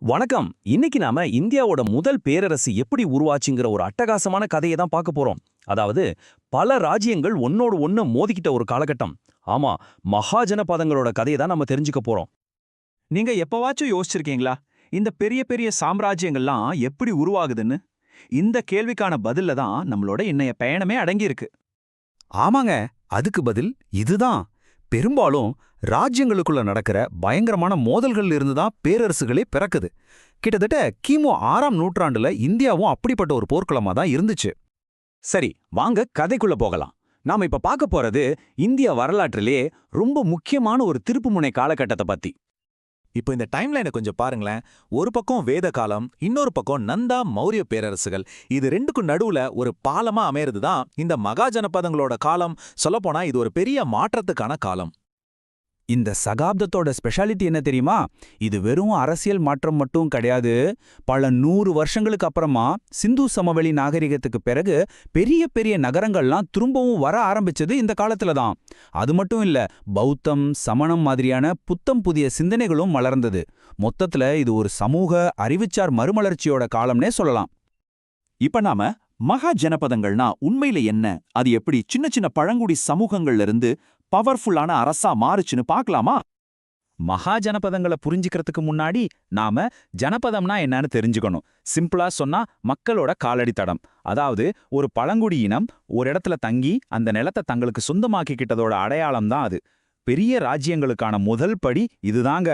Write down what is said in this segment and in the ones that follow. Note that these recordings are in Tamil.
வணக்கம். இன்னைக்கு நாம இந்தியாவோட முதல் பேரரசு எப்படி உருவாச்சுங்கிற ஒரு அட்டகாசமான கதையை தான் பார்க்க போறோம். அதாவது பல ராஜ்யங்கள் ஒன்னோடு ஒன்னு மோதிக்கிட்ட ஒரு காலகட்டம். ஆமா, மகாஜனபதங்களோட கதையை தான் நம்ம தெரிஞ்சுக்க போறோம். நீங்க எப்பவாச்சும் யோசிச்சிருக்கீங்களா இந்த பெரிய பெரிய சாம்ராஜ்யங்கள்லாம் எப்படி உருவாகுதுன்னு? இந்த கேள்விக்கான பதில்ல தான் நம்மளோட இன்னைய பயணமே அடங்கியிருக்கு. ஆமாங்க, அதுக்கு பதில் இதுதான். பெரும்பாலும் ராஜ்யங்களுக்குள்ள நடக்கிற பயங்கரமான மோதல்கள் இருந்து தான் பேரரசுகளே பிறக்குது. கிட்டத்தட்ட கிமு 6ஆம் நூற்றாண்டுல இந்தியாவும் அப்படிப்பட்ட ஒரு போர்க்களமா தான் இருந்துச்சு. சரி, வாங்க கதைக்குள்ள போகலாம். நாம இப்ப பார்க்க போறது இந்திய வரலாற்றிலே ரொம்ப முக்கியமான ஒரு திருப்புமுனை காலகட்டத்தை பத்தி. இப்போ இந்த டைம்லைனை கொஞ்சம் பாருங்களேன். ஒரு பக்கம் வேத காலம், இன்னொரு பக்கம் நந்தா மௌரிய பேரரசுகள். இது ரெண்டுக்கும் நடுவுல ஒரு பாலமா அமையிறது தான் இந்த மகாஜனபதங்களோட காலம். சொல்லப்போனா இது ஒரு பெரிய மாற்றத்துக்கான காலம். இந்த சகாப்தத்தோட ஸ்பெஷாலிட்டி என்ன தெரியுமா? இது வெறும் அரசியல் மாற்றம் மட்டும் கிடையாது. பல 100 வருஷங்களுக்கு அப்புறமா சிந்து சமவெளி நாகரிகத்துக்கு பிறகு பெரிய பெரிய நகரங்கள்லாம் திரும்பவும் வர ஆரம்பிச்சது இந்த காலத்துல தான். அது மட்டும் இல்ல, பௌத்தம், சமணம் மாதிரியான புத்தம் புதிய சிந்தனைகளும் மலர்ந்தது. மொத்தத்துல இது ஒரு சமூக அறிவுச்சார் மறுமலர்ச்சியோட காலம்னே சொல்லலாம். இப்ப நாம மகா ஜனபதங்கள்னா உண்மையில என்ன, அது எப்படி சின்ன சின்ன பழங்குடி சமூகங்கள்ல இருந்து பவர்ஃபுல்லான அரசா மாறுச்சுன்னு பார்க்கலாமா? மகாஜனபதங்களை புரிஞ்சுக்கிறதுக்கு முன்னாடி நாம ஜனபதம்னா என்னன்னு தெரிஞ்சுக்கணும். சிம்பிளா சொன்னா மக்களோட காலடி தடம். அதாவது ஒரு பழங்குடி இனம் ஒரு இடத்துல தங்கி அந்த நிலத்தை தங்களுக்கு சொந்தமாக்கிக்கிட்டதோட அடையாளம் தான் அது. பெரிய ராஜ்யங்களுக்கான முதல் படி இதுதாங்க.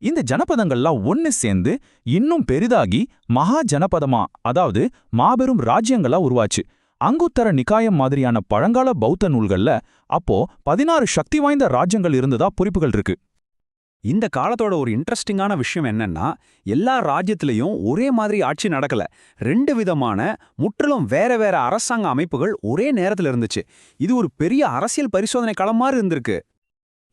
இந்த ஜனபதங்கள்லாம் ஒன்னு சேர்ந்து இன்னும் பெரிதாகி மகா ஜனபதமா, அதாவது மாபெரும் ராஜ்யங்களா உருவாச்சு. அங்குத்தர நிகாயம் மாதிரியான பழங்கால பௌத்த நூல்கள்ல அப்போ 16 சக்தி வாய்ந்த ராஜ்யங்கள் இருந்ததா குறிப்புகள் இருக்கு. இந்த காலத்தோட ஒரு இன்ட்ரெஸ்டிங்கான விஷயம் என்னன்னா, எல்லா ராஜ்யத்திலையும் ஒரே மாதிரி ஆட்சி நடக்கல. 2 விதமான முற்றிலும் வேற வேற அரசாங்க அமைப்புகள் ஒரே நேரத்துல இருந்துச்சு. இது ஒரு பெரிய அரசியல் பரிசோதனை களம் மாதிரி இருந்திருக்கு.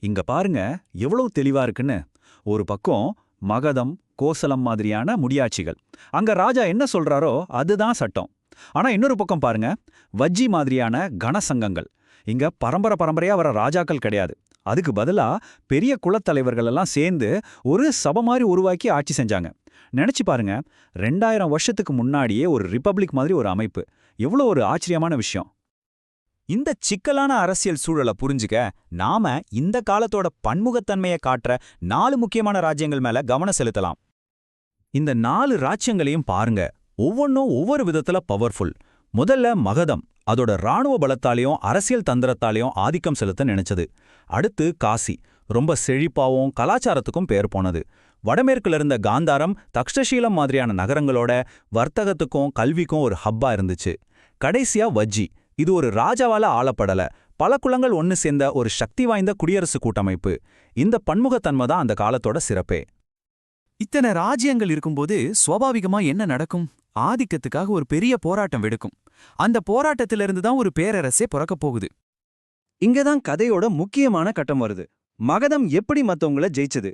இங்க பாருங்க எவ்வளவு தெளிவா இருக்குன்னு. ஒரு பக்கம் மகதம், கோசலம் மாதிரியான முடியாட்சிகள். அங்க ராஜா என்ன சொல்றாரோ அதுதான் சட்டம். ஆனா இன்னொரு பக்கம் பாருங்க, வஜ்ஜி மாதிரியான கனசங்கங்கள். இங்க பரம்பரையா வர ராஜாக்கள் கிடையாது. அதுக்கு பதிலா பெரிய குலத்தலைவர்கள் எல்லாம் சேர்ந்து ஒரு சபை மாதிரி உருவாக்கி ஆட்சி செஞ்சாங்க. நினைச்சு பாருங்க, 2000 வருஷத்துக்கு முன்னாடியே ஒரு ரிப்பப்ளிக் மாதிரி ஒரு அமைப்பு. எவ்வளோ ஒரு ஆச்சரியமான விஷயம். இந்த சிக்கலான அரசியல் சூழலை புரிஞ்சுக்க நாம இந்த காலத்தோட பன்முகத்தன்மையை காட்டுற 4 முக்கியமான ராஜ்யங்கள் மேல கவனம் செலுத்தலாம். இந்த 4 ராஜ்யங்களையும் பாருங்க, ஒவ்வொன்றும் ஒவ்வொரு விதத்துல பவர்ஃபுல். முதல்ல மகதம், அதோட ராணுவ பலத்தாலையும் அரசியல் தந்திரத்தாலையும் ஆதிக்கம் செலுத்த நினைச்சது. அடுத்து காசி, ரொம்ப செழிப்பாவும் கலாச்சாரத்துக்கும் பேர் போனது. வடமேற்குல இருந்த காந்தாரம், தக்ஷசீலம் மாதிரியான நகரங்களோட வர்த்தகத்துக்கும் கல்விக்கும் ஒரு ஹப்பா இருந்துச்சு. கடைசியா வஜ்ஜி, இது ஒரு ராஜாவால ஆளப்படல, பல குலங்கள் ஒன்னு சேர்ந்த ஒரு சக்தி வாய்ந்த குடியரசு கூட்டமைப்பு. இந்த பன்முகத்தன்மை தான் அந்த காலத்தோட சிறப்பே. இத்தனை ராஜ்யங்கள் இருக்கும்போது சுவாபாவிகமா என்ன நடக்கும்? ஆதிக்கத்துக்காக ஒரு பெரிய போராட்டம் வெடுக்கும். அந்த போராட்டத்திலிருந்து தான் ஒரு பேரரசே பிறக்கப் போகுது. இங்கதான் கதையோட முக்கியமான கட்டம் வருது. மகதம் எப்படி மத்தவங்கள ஜெயிச்சது?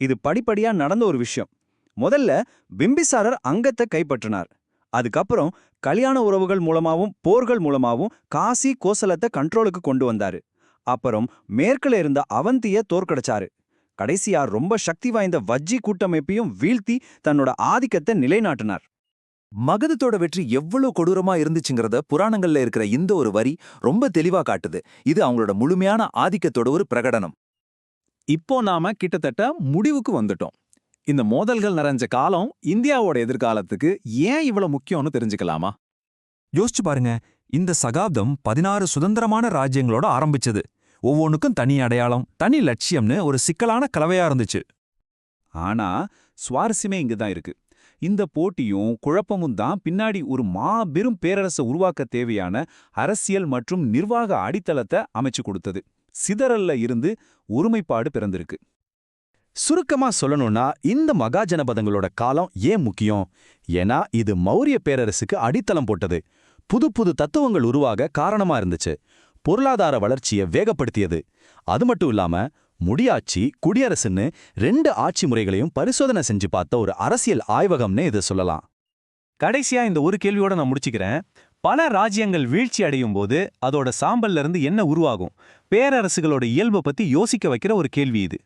இது படிப்படியா நடந்த ஒரு விஷயம். முதல்ல பிம்பிசாரர் அங்கத்தை கைப்பற்றினார். அதுக்கப்புறம் கல்யாண உறவுகள் மூலமாவும் போர்கள் மூலமாவும் காசி கோசலத்தை கண்ட்ரோலுக்கு கொண்டு வந்தாரு. அப்புறம் மேற்குல இருந்த அவந்திய தோற்கடிச்சாரு. கடைசியா ரொம்ப சக்தி வாய்ந்த வஜ்ஜி கூட்டமைப்பையும் வீழ்த்தி தன்னோட ஆதிக்கத்தை நிலைநாட்டினார். மகதத்தோட வெற்றி எவ்வளவு கொடூரமா இருந்துச்சுங்கிறத புராணங்கள்ல இருக்கிற இந்த ஒரு வரி ரொம்ப தெளிவா காட்டுது. இது அவங்களோட முழுமையான ஆதிக்கத்தோட ஒரு பிரகடனம். இப்போ நாம கிட்டத்தட்ட முடிவுக்கு வந்துட்டோம். இந்த மோதல்கள் நிறைஞ்ச காலம் இந்தியாவோட எதிர்காலத்துக்கு ஏன் இவ்வளவு முக்கியம்னு தெரிஞ்சுக்கலாமா? யோசிச்சு பாருங்க, இந்த சகாப்தம் 16 சுதந்திரமான ராஜ்யங்களோட ஆரம்பிச்சது. ஒவ்வொன்றுக்கும் தனி அடையாளம், தனி லட்சியம்னு ஒரு சிக்கலான கலவையா இருந்துச்சு. ஆனா சுவாரஸ்யமே இங்கதான் இருக்கு. இந்த போட்டியும் குழப்பமும் தான் பின்னாடி ஒரு மாபெரும் பேரரசை உருவாக்க தேவையான அரசியல் மற்றும் நிர்வாக அடித்தளத்தை அமைச்சு கொடுத்தது. சிதறல்ல இருந்து ஒருமைப்பாடு பிறந்திருக்கு. சுருக்கமா சொல்லணும்னா, இந்த மகாஜனபதங்களோட காலம் ஏன் முக்கியம்? ஏன்னா இது மௌரிய பேரரசுக்கு அடித்தளம் போட்டது. புது புது தத்துவங்கள் உருவாக காரணமா இருந்துச்சு. பொருளாதார வளர்ச்சியை வேகப்படுத்தியது. அது மட்டும் இல்லாம முடியாட்சி, குடியரசுன்னு 2 ஆட்சி முறைகளையும் பரிசோதனை செஞ்சு பார்த்த ஒரு அரசியல் ஆய்வகம்னு இதை சொல்லலாம். கடைசியா இந்த ஒரு கேள்வியோட நான் முடிச்சுக்கிறேன். பல ராஜ்யங்கள் வீழ்ச்சி அடையும் போது அதோட சாம்பல்ல இருந்து என்ன உருவாகும்? பேரரசுகளோட இயல்பை பத்தி யோசிக்க வைக்கிற ஒரு கேள்வி இது.